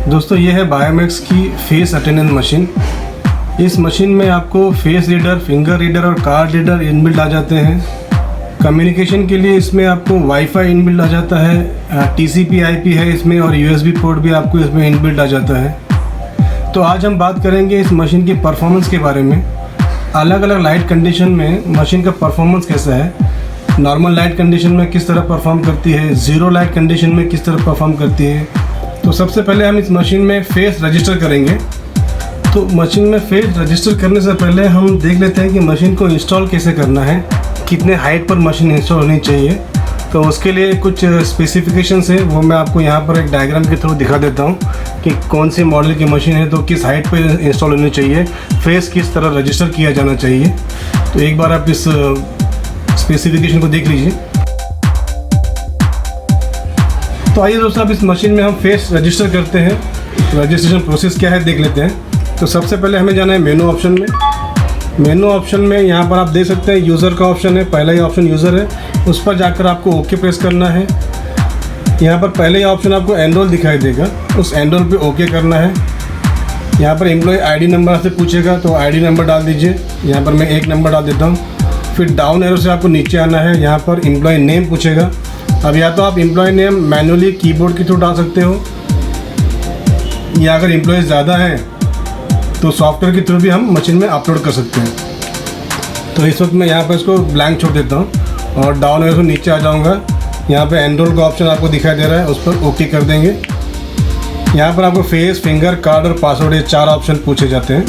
दोस्तों ये है बायोमैक्स की फेस अटेंडेंस मशीन। इस मशीन में आपको फेस रीडर, फिंगर रीडर और कार्ड रीडर इनबिल्ट आ जाते हैं। कम्युनिकेशन के लिए इसमें आपको वाईफाई इनबिल्ट आ जाता है, TCP/IP है इसमें, और USB पोर्ट भी आपको इसमें इनबिल्ट आ जाता है। तो आज हम बात करेंगे इस मशीन की परफॉर्मेंस के बारे में। अलग अलग लाइट कंडीशन में मशीन का परफॉर्मेंस कैसा है, नॉर्मल लाइट कंडीशन में किस तरह परफॉर्म करती है, ज़ीरो लाइट कंडीशन में किस तरह परफॉर्म करती है। तो सबसे पहले हम इस मशीन में फेस रजिस्टर करेंगे। तो मशीन में फेस रजिस्टर करने से पहले हम देख लेते हैं कि मशीन को इंस्टॉल कैसे करना है, कितने हाइट पर मशीन इंस्टॉल होनी चाहिए। तो उसके लिए कुछ स्पेसिफिकेशंस है, वो मैं आपको यहाँ पर एक डायग्राम के थ्रू दिखा देता हूँ कि कौन सी मॉडल की मशीन है तो किस हाइट पर इंस्टॉल होनी चाहिए, फेस किस तरह रजिस्टर किया जाना चाहिए। तो एक बार आप इस स्पेसिफिकेशन को देख लीजिए। तो आइए दोस्तों, अब इस मशीन में हम फेस रजिस्टर करते हैं। रजिस्ट्रेशन प्रोसेस क्या है देख लेते हैं। तो सबसे पहले हमें जाना है मेनू ऑप्शन में। मेनू ऑप्शन में यहाँ पर आप देख सकते हैं यूज़र का ऑप्शन है, पहला ही ऑप्शन यूज़र है, उस पर जाकर आपको ओके प्रेस करना है। यहाँ पर पहले ही ऑप्शन आपको एनरोल दिखाई देगा, उस एनरोल पे ओके करना है। यहाँ पर एम्प्लॉय ID नंबर से पूछेगा तो ID नंबर डाल दीजिए। यहाँ पर मैं एक नंबर डाल देता हूँ। फिर डाउन एरो से आपको नीचे आना है, यहाँ पर एम्प्लॉय नेम पूछेगा। अब या तो आप एम्प्लॉय नेम मैनुअली कीबोर्ड के थ्रू डाल सकते हो, या अगर एम्प्लॉय ज़्यादा हैं तो सॉफ्टवेयर के थ्रू भी हम मशीन में अपलोड कर सकते हैं। तो इस वक्त मैं यहाँ पर इसको ब्लैंक छोड़ देता हूँ और डाउन एरो से नीचे आ जाऊँगा। यहाँ पे एनरोल का ऑप्शन आपको दिखाई दे रहा है, उस पर ओके कर देंगे। यहाँ पर आपको फेस, फिंगर, कार्ड और पासवर्ड, ये 4 ऑप्शन पूछे जाते हैं।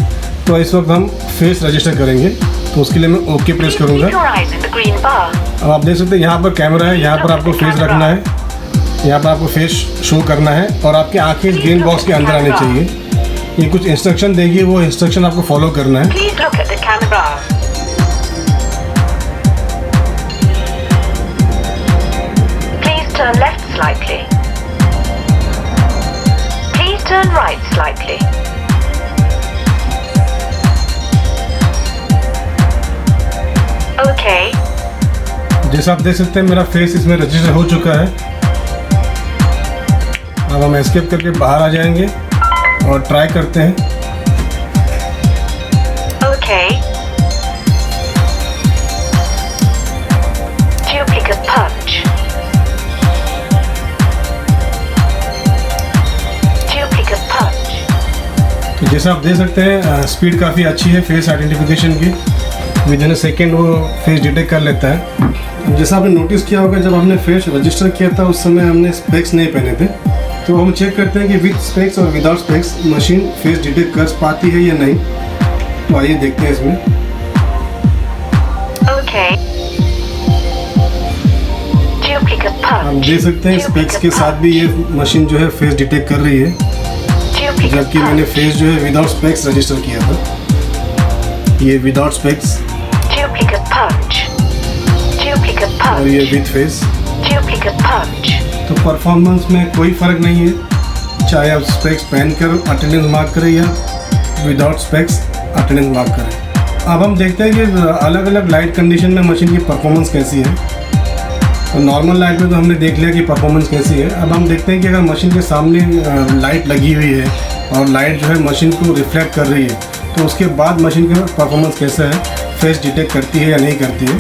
तो इस वक्त हम फेस रजिस्टर करेंगे, तो उसके लिए मैं ओके प्रेस करूँगा। अब आप देख सकते हैं यहाँ पर कैमरा है, यहाँ पर आपको फेस रखना है, यहाँ पर आपको फेस शो करना है और आपकी आंखें इस ग्रीन बॉक्स के अंदर आनी चाहिए। ये कुछ इंस्ट्रक्शन देगी, वो इंस्ट्रक्शन आपको फॉलो करना है। Turn left slightly. Please turn right slightly. Okay. जैसा आप देख सकते हैं मेरा फेस इसमें रजिस्टर हो चुका है। अब हम एस्केप करके बाहर आ जाएंगे और ट्राई करते हैं। Okay. Duplicate punch. तो जैसा आप देख सकते हैं स्पीड काफ़ी अच्छी है फेस आइडेंटिफिकेशन की। विद इन सेकेंड वो फेस डिटेक्ट कर लेता है। जैसा आपने नोटिस किया होगा, जब हमने फेस रजिस्टर किया था उस समय हमने स्पेक्स नहीं पहने थे। तो हम चेक करते हैं कि विद स्पेक्स और without specs machine face detect कर पाती है या नहीं। तो आइए देखते हैं इसमें। आप देख सकते हैं स्पेक्स के साथ भी ये मशीन जो है फेस डिटेक्ट कर रही है, जबकि मैंने फेस जो है विदाउट स्पेक्स रजिस्टर किया था। ये विदाउट स्पेक्स और ये विद फेस। तो परफॉर्मेंस में कोई फ़र्क नहीं है, चाहे आप स्पेक्स पहनकर अटेंडेंस मार्क करें या विदाउट स्पेक्स अटेंडेंस मार्क करें। अब हम देखते हैं कि अलग अलग लाइट कंडीशन में मशीन की परफॉर्मेंस कैसी है। तो नॉर्मल लाइट में तो हमने देख लिया कि परफॉर्मेंस कैसी है। अब हम देखते हैं कि अगर मशीन के सामने लाइट लगी हुई है और लाइट जो है मशीन को रिफ्लेक्ट कर रही है, तो उसके बाद मशीन का परफॉर्मेंस कैसा है, फेस डिटेक्ट करती है या नहीं करती है।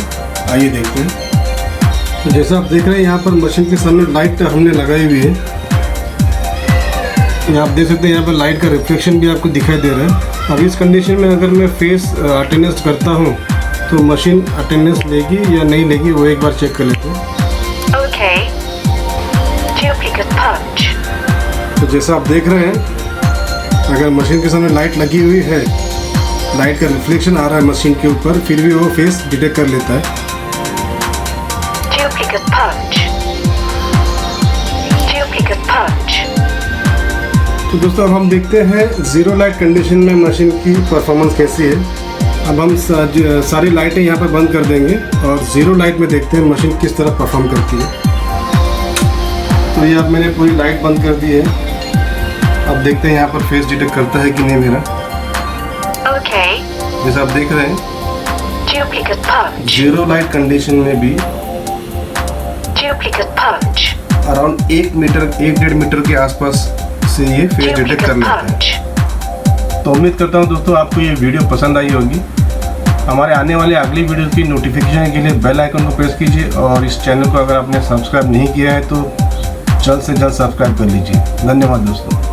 आइए देखते हैं। तो जैसा आप देख रहे हैं यहाँ पर मशीन के सामने लाइट हमने लगाई हुई है। यहाँ आप देख सकते हैं यहाँ पर लाइट का रिफ्लेक्शन भी आपको दिखाई दे रहा है। अब इस कंडीशन में अगर मैं फेस अटेंडेंस करता हूँ तो मशीन अटेंडेंस लेगी या नहीं लेगी, वो एक बार चेक कर लेते हैं। तो जैसा आप देख रहे हैं, अगर मशीन के सामने लाइट लगी हुई है, लाइट का रिफ्लेक्शन आ रहा है मशीन के ऊपर, फिर भी वो फेस डिटेक्ट कर लेता है। तो दोस्तों अब हम देखते हैं ज़ीरो लाइट कंडीशन में मशीन की परफॉर्मेंस कैसी है। अब हम सारी लाइटें यहाँ पर बंद कर देंगे और ज़ीरो लाइट में देखते हैं मशीन किस तरह परफॉर्म करती है। तो ये अब मैंने पूरी लाइट बंद कर दी है। अब देखते हैं यहाँ पर फेस डिटेक्ट करता है कि नहीं मेरा। जैसा आप देख रहे हैं जीरो लाइट कंडीशन में भी अराउंड 1 मीटर 1.5 मीटर के आसपास इससे ये फेस To डिटेक्ट pick कर a लेता है। punch. तो उम्मीद करता हूँ दोस्तों आपको ये वीडियो पसंद आई होगी। हमारे आने वाले अगली वीडियो की नोटिफिकेशन के लिए बेल आइकन को प्रेस कीजिए और इस चैनल को अगर आपने सब्सक्राइब नहीं किया है तो जल्द से जल्द सब्सक्राइब कर लीजिए। धन्यवाद दोस्तों।